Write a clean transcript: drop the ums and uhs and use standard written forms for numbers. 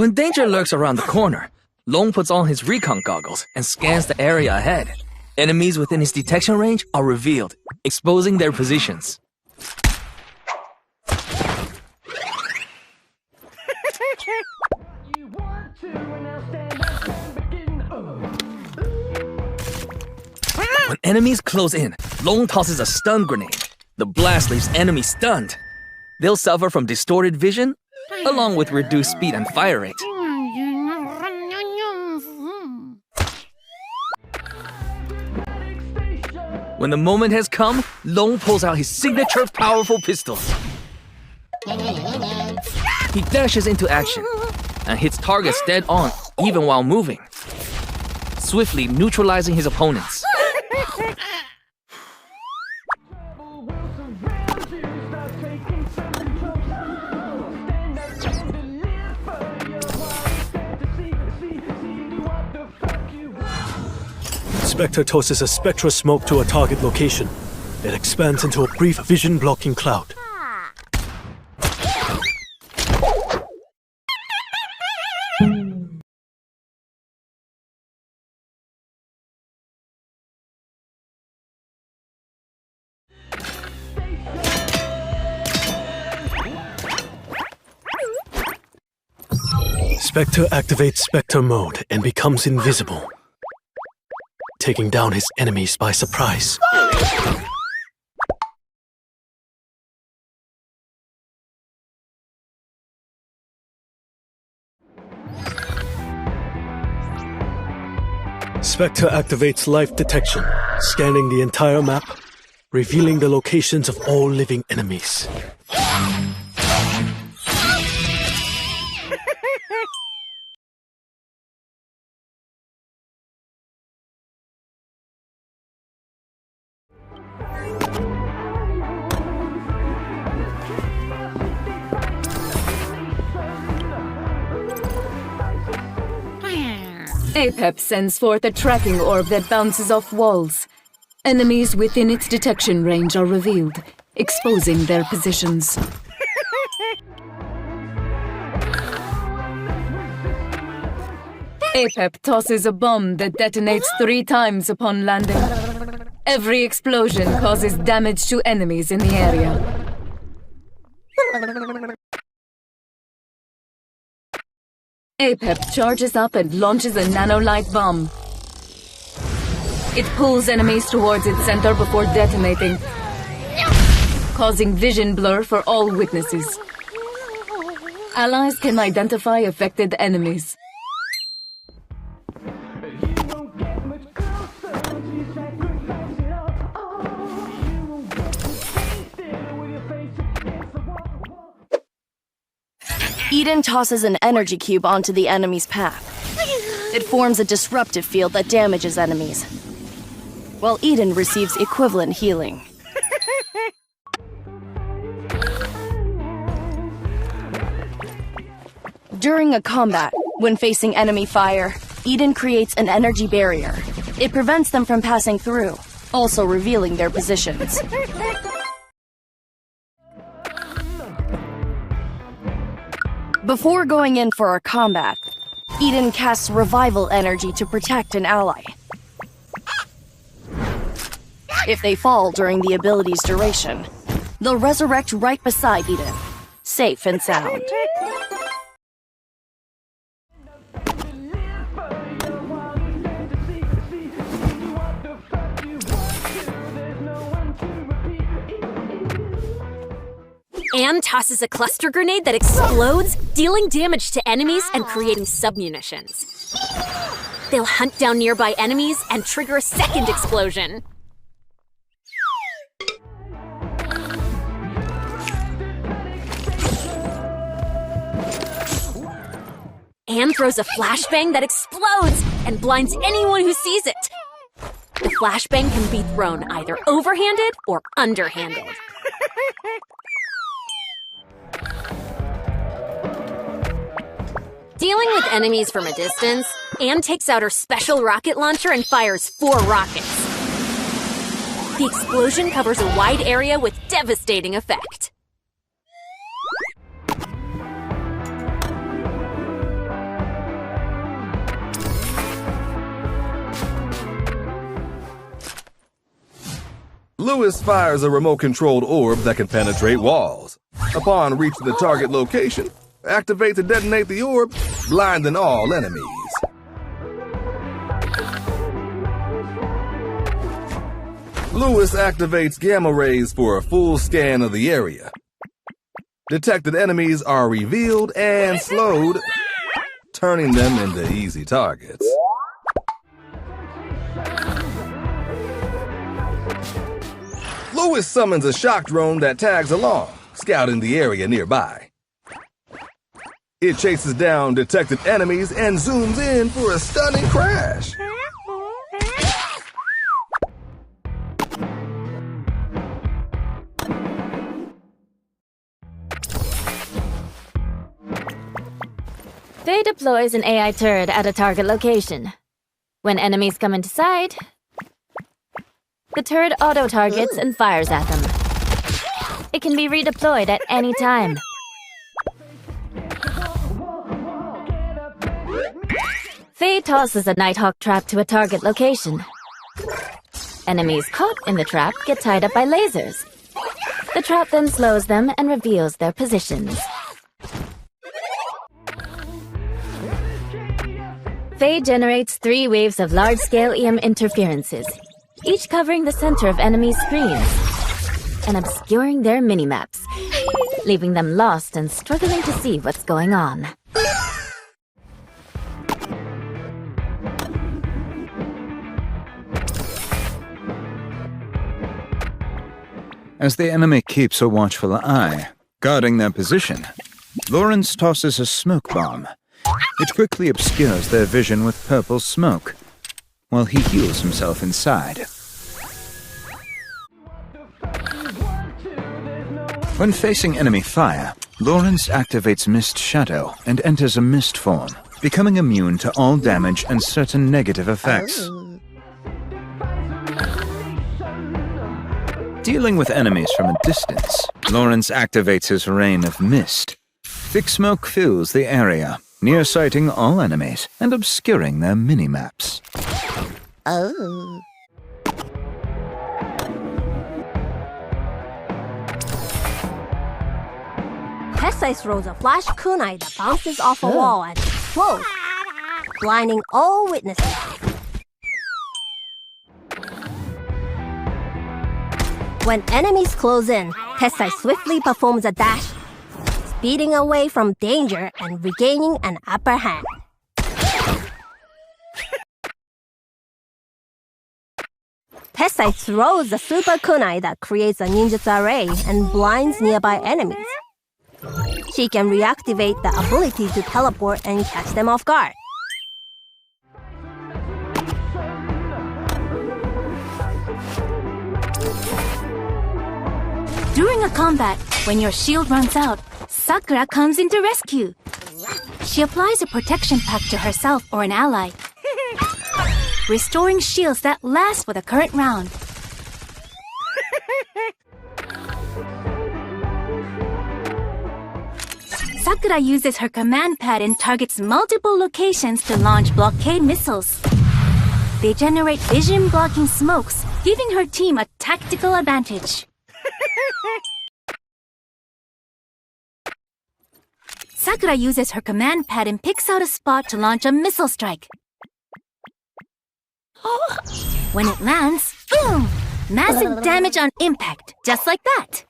When danger lurks around the corner, Long puts on his recon goggles and scans the area ahead. Enemies within his detection range are revealed, exposing their positions. When enemies close in, Long tosses a stun grenade. The blast leaves enemies stunned. They'll suffer from distorted vision, along with reduced speed and fire rate. When the moment has come, Long pulls out his signature powerful pistol. He dashes into action and hits targets dead on, even while moving, swiftly neutralizing his opponents. Spectre tosses a spectral smoke to a target location. It expands into a brief vision-blocking cloud. Spectre activates Spectre mode and becomes invisible, taking down his enemies by surprise. Spectre activates life detection, scanning the entire map, revealing the locations of all living enemies. APEP sends forth a tracking orb that bounces off walls. Enemies within its detection range are revealed, exposing their positions. APEP tosses a bomb that detonates 3 times upon landing. Every explosion causes damage to enemies in the area. APEP charges up and launches a nanolight bomb. It pulls enemies towards its center before detonating, causing vision blur for all witnesses. Allies can identify affected enemies. Eden tosses an energy cube onto the enemy's path. It forms a disruptive field that damages enemies, while Eden receives equivalent healing. During a combat, when facing enemy fire, Eden creates an energy barrier. It prevents them from passing through, also revealing their positions. Before going in for a combat, Eden casts revival energy to protect an ally. If they fall during the ability's duration, they'll resurrect right beside Eden, safe and sound. Anne tosses a cluster grenade that explodes, dealing damage to enemies and creating submunitions. They'll hunt down nearby enemies and trigger a second explosion. Anne throws a flashbang that explodes and blinds anyone who sees it. The flashbang can be thrown either overhanded or underhanded. Dealing with enemies from a distance, Anne takes out her special rocket launcher and fires 4 rockets. The explosion covers a wide area with devastating effect. Lewis fires a remote-controlled orb that can penetrate walls. Upon reaching the target location, activate to detonate the orb, blinding all enemies. Lewis activates gamma rays for a full scan of the area. Detected enemies are revealed and slowed, turning them into easy targets. Lewis summons a shock drone that tags along, scouting the area nearby. It chases down detected enemies and zooms in for a stunning crash. Faye deploys an AI turret at a target location. When enemies come into sight, the turret auto-targets and fires at them. It can be redeployed at any time. Faye tosses a Nighthawk trap to a target location. Enemies caught in the trap get tied up by lasers. The trap then slows them and reveals their positions. Faye generates 3 waves of large-scale EM interferences, each covering the center of enemy screens and obscuring their minimaps, leaving them lost and struggling to see what's going on. As the enemy keeps a watchful eye, guarding their position, Lawrence tosses a smoke bomb. It quickly obscures their vision with purple smoke, while he heals himself inside. When facing enemy fire, Lawrence activates Mist Shadow and enters a mist form, becoming immune to all damage and certain negative effects. Dealing with enemies from a distance, Lawrence activates his Rain of Mist. Thick smoke fills the area, near-sighting all enemies and obscuring their mini-maps. Tessai throws a flash kunai that bounces off a wall and explodes, blinding all witnesses. When enemies close in, Tessai swiftly performs a dash, speeding away from danger and regaining an upper hand. Tessai throws a super kunai that creates a ninjutsu array and blinds nearby enemies. She can reactivate the ability to teleport and catch them off guard. During a combat, when your shield runs out, Sakura comes in to rescue. She applies a protection pack to herself or an ally, restoring shields that last for the current round. Sakura uses her command pad and targets multiple locations to launch blockade missiles. They generate vision-blocking smokes, giving her team a tactical advantage. Sakura uses her command pad and picks out a spot to launch a missile strike. When it lands, boom! Massive damage on impact, just like that.